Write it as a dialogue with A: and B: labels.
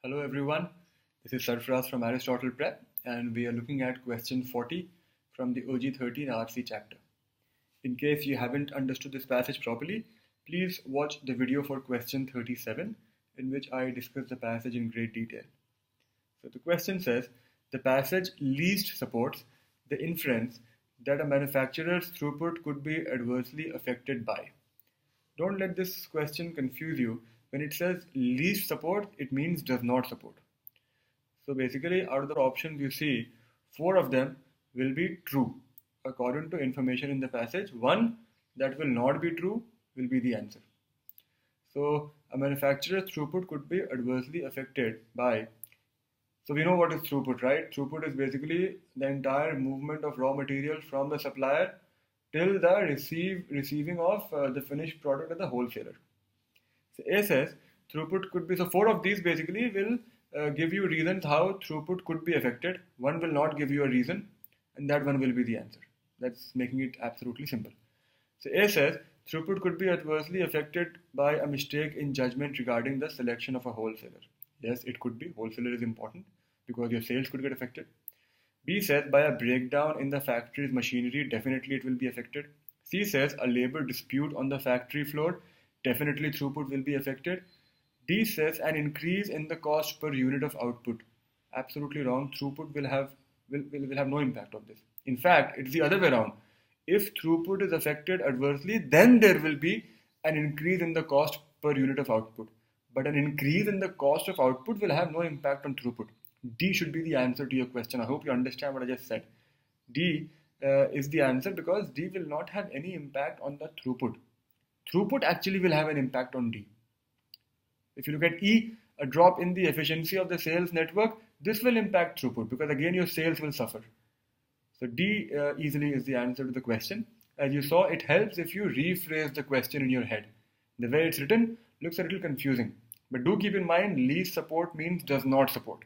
A: Hello everyone, this is Sarfraz from Aristotle Prep and we are looking at question 40 from the OG13 RC chapter. In case you haven't understood this passage properly, please watch the video for question 37 in which I discuss the passage in great detail. So the question says, the passage least supports the inference that a manufacturer's throughput could be adversely affected by. Don't let this question confuse you. When it says least support, it means does not support. So basically, out of the options you see, 4 of them will be true. According to information in the passage, one that will not be true will be the answer. So a manufacturer's throughput could be adversely affected by. So we know what is throughput, right? Throughput is basically the entire movement of raw material from the supplier till the receiving of the finished product at the wholesaler. So A says throughput could be, so 4 of these basically will give you reasons how throughput could be affected. One will not give you a reason and that one will be the answer. That's making it absolutely simple. So A says throughput could be adversely affected by a mistake in judgment regarding the selection of a wholesaler. Yes, it could be. Wholesaler is important because your sales could get affected. B says by a breakdown in the factory's machinery, definitely it will be affected. C says a labor dispute on the factory floor, definitely throughput will be affected. D says an increase in the cost per unit of output. Absolutely wrong. Throughput will have no impact of this. In fact, it's the other way around. If throughput is affected adversely, then there will be an increase in the cost per unit of output. But an increase in the cost of output will have no impact on throughput. D should be the answer to your question. I hope you understand what I just said. D is the answer because D will not have any impact on the throughput. Throughput actually will have an impact on D. If you look at E, a drop in the efficiency of the sales network, this will impact throughput because again your sales will suffer. So D easily is the answer to the question. As you saw, it helps if you rephrase the question in your head. The way it's written looks a little confusing. But do keep in mind, least support means does not support.